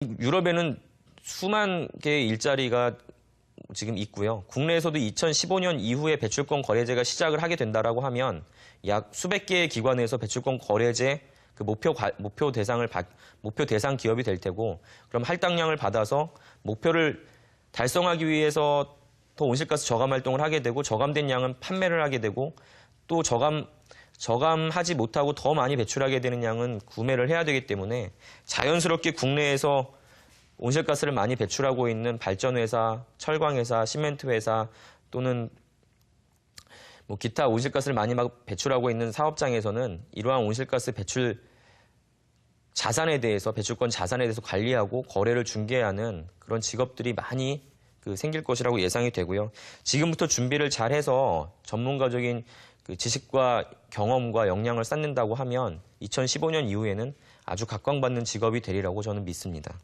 유럽에는 수만 개의 일자리가 지금 있고요. 국내에서도 2015년 이후에 배출권 거래제가 시작을 하게 된다라고 하면 약 수백 개의 기관에서 배출권 거래제 그 목표 대상 기업이 될 테고, 그럼 할당량을 받아서 목표를 달성하기 위해서 더 온실가스 저감 활동을 하게 되고, 저감된 양은 판매를 하게 되고, 또 저감하지 못하고 더 많이 배출하게 되는 양은 구매를 해야 되기 때문에 자연스럽게 국내에서 온실가스를 많이 배출하고 있는 발전회사, 철광회사, 시멘트회사 또는 뭐 기타 온실가스를 많이 배출하고 있는 사업장에서는 이러한 온실가스 배출 자산에 대해서, 배출권 자산에 대해서 관리하고 거래를 중개하는 그런 직업들이 많이 생길 것이라고 예상이 되고요. 지금부터 준비를 잘해서 전문가적인 지식과 경험과 역량을 쌓는다고 하면 2015년 이후에는 아주 각광받는 직업이 되리라고 저는 믿습니다.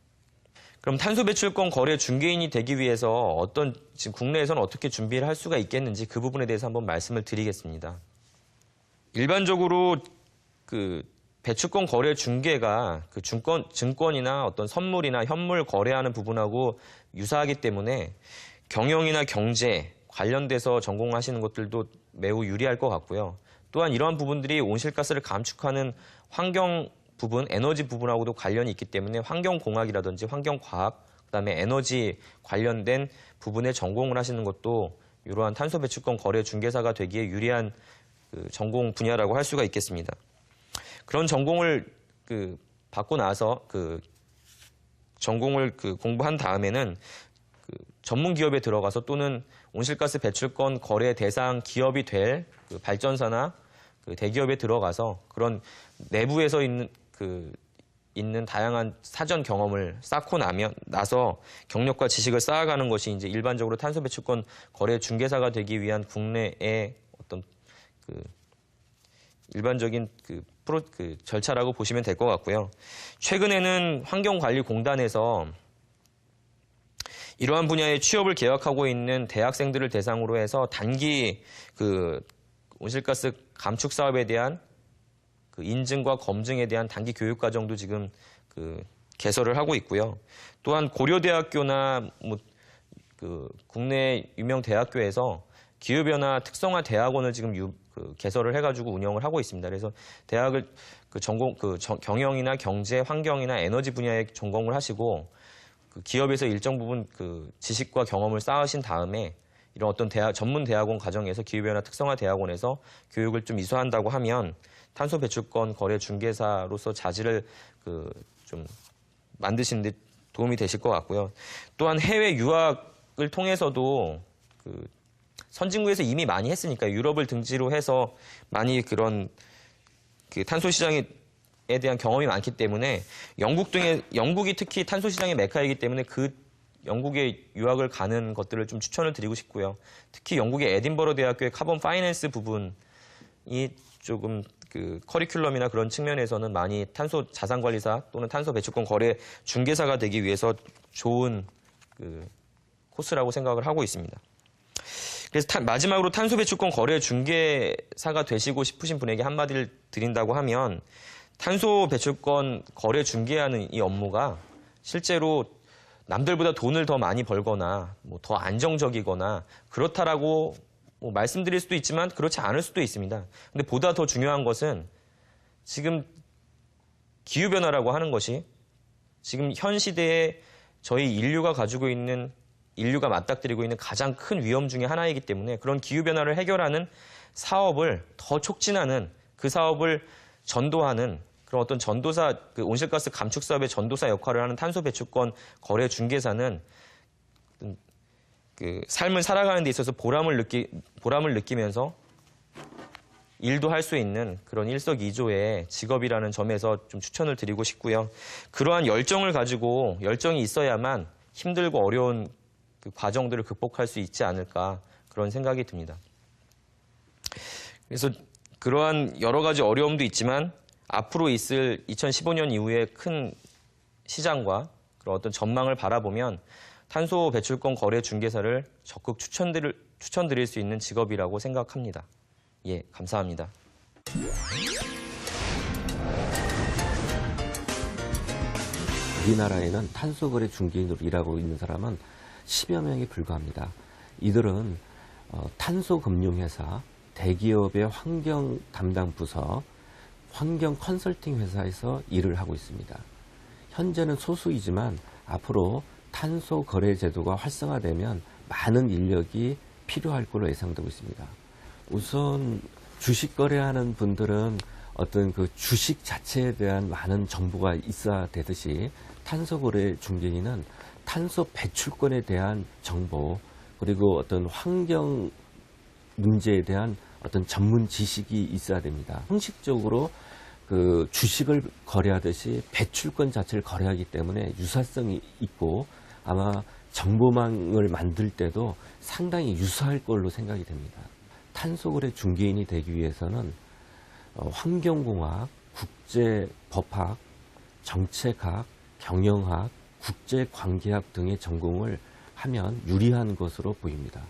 그럼 탄소 배출권 거래 중개인이 되기 위해서 지금 국내에서는 어떻게 준비를 할 수가 있겠는지 그 부분에 대해서 한번 말씀을 드리겠습니다. 일반적으로 배출권 거래 중개가 증권이나 어떤 선물이나 현물 거래하는 부분하고 유사하기 때문에 경영이나 경제 관련돼서 전공하시는 것들도 매우 유리할 것 같고요. 또한 이러한 부분들이 온실가스를 감축하는 환경 부분, 에너지 부분하고도 관련이 있기 때문에 환경공학이라든지 환경과학, 그다음에 에너지 관련된 부분에 전공을 하시는 것도 이러한 탄소 배출권 거래 중개사가 되기에 유리한 전공 분야라고 할 수가 있겠습니다. 그런 전공을 받고 나서 전공을 공부한 다음에는 전문 기업에 들어가서 또는 온실가스 배출권 거래 대상 기업이 될 발전사나 대기업에 들어가서 그런 내부에서 있는 다양한 사전 경험을 쌓고 나서 경력과 지식을 쌓아가는 것이 이제 일반적으로 탄소 배출권 거래 중개사가 되기 위한 국내의 어떤 일반적인 절차라고 보시면 될 것 같고요. 최근에는 환경관리공단에서 이러한 분야의 취업을 계획하고 있는 대학생들을 대상으로 해서 단기 온실가스 감축 사업에 대한 인증과 검증에 대한 단기 교육 과정도 지금 개설을 하고 있고요. 또한 고려대학교나 국내 유명 대학교에서 기후변화 특성화 대학원을 지금 개설을 해가지고 운영을 하고 있습니다. 그래서 대학을 경영이나 경제, 환경이나 에너지 분야에 전공을 하시고 기업에서 일정 부분 지식과 경험을 쌓으신 다음에 이런 어떤 전문 대학원 과정에서 기후변화 특성화 대학원에서 교육을 좀 이수한다고 하면 탄소 배출권 거래 중개사로서 자질을 좀 만드시는 데 도움이 되실 것 같고요. 또한 해외 유학을 통해서도 선진국에서 이미 많이 했으니까 유럽을 등지로 해서 많이 그런 탄소 시장에 대한 경험이 많기 때문에 영국이 특히 탄소 시장의 메카이기 때문에 영국에 유학을 가는 것들을 좀 추천을 드리고 싶고요. 특히 영국의 에딘버러 대학교의 카본 파이낸스 부분이 조금 커리큘럼이나 그런 측면에서는 많이 탄소 자산관리사 또는 탄소 배출권 거래 중개사가 되기 위해서 좋은 코스라고 생각을 하고 있습니다. 그래서 마지막으로 탄소 배출권 거래 중개사가 되시고 싶으신 분에게 한마디를 드린다고 하면 탄소 배출권 거래 중개하는 이 업무가 실제로 남들보다 돈을 더 많이 벌거나 더 안정적이거나 그렇다라고 말씀드릴 수도 있지만 그렇지 않을 수도 있습니다. 근데 보다 더 중요한 것은 지금 기후변화라고 하는 것이 지금 현 시대에 저희 인류가 맞닥뜨리고 있는 가장 큰 위험 중에 하나이기 때문에 그런 기후변화를 해결하는 사업을 더 촉진하는 그 사업을 전도하는 그런 어떤 전도사, 온실가스 감축 사업의 전도사 역할을 하는 탄소 배출권 거래 중개사는 삶을 살아가는 데 있어서 보람을 느끼면서 일도 할 수 있는 그런 일석이조의 직업이라는 점에서 좀 추천을 드리고 싶고요. 그러한 열정이 있어야만 힘들고 어려운 과정들을 극복할 수 있지 않을까 그런 생각이 듭니다. 그래서 그러한 여러 가지 어려움도 있지만 앞으로 있을 2015년 이후의 큰 시장과 그런 어떤 전망을 바라보면 탄소 배출권 거래 중개사를 적극 추천드릴 수 있는 직업이라고 생각합니다. 예, 감사합니다. 우리나라에는 탄소거래 중개인으로 일하고 있는 사람은 10여 명에 불과합니다. 이들은 탄소금융회사, 대기업의 환경 담당 부서, 환경 컨설팅 회사에서 일을 하고 있습니다. 현재는 소수이지만 앞으로 탄소 거래 제도가 활성화되면 많은 인력이 필요할 걸로 예상되고 있습니다. 우선 주식 거래하는 분들은 어떤 그 주식 자체에 대한 많은 정보가 있어야 되듯이 탄소 거래 중개인은 탄소 배출권에 대한 정보, 그리고 어떤 환경 문제에 대한 어떤 전문 지식이 있어야 됩니다. 형식적으로 그 주식을 거래하듯이 배출권 자체를 거래하기 때문에 유사성이 있고 아마 정보망을 만들 때도 상당히 유사할 걸로 생각이 됩니다. 탄소거래 중개인이 되기 위해서는 환경공학, 국제법학, 정책학, 경영학, 국제관계학 등의 전공을 하면 유리한 것으로 보입니다.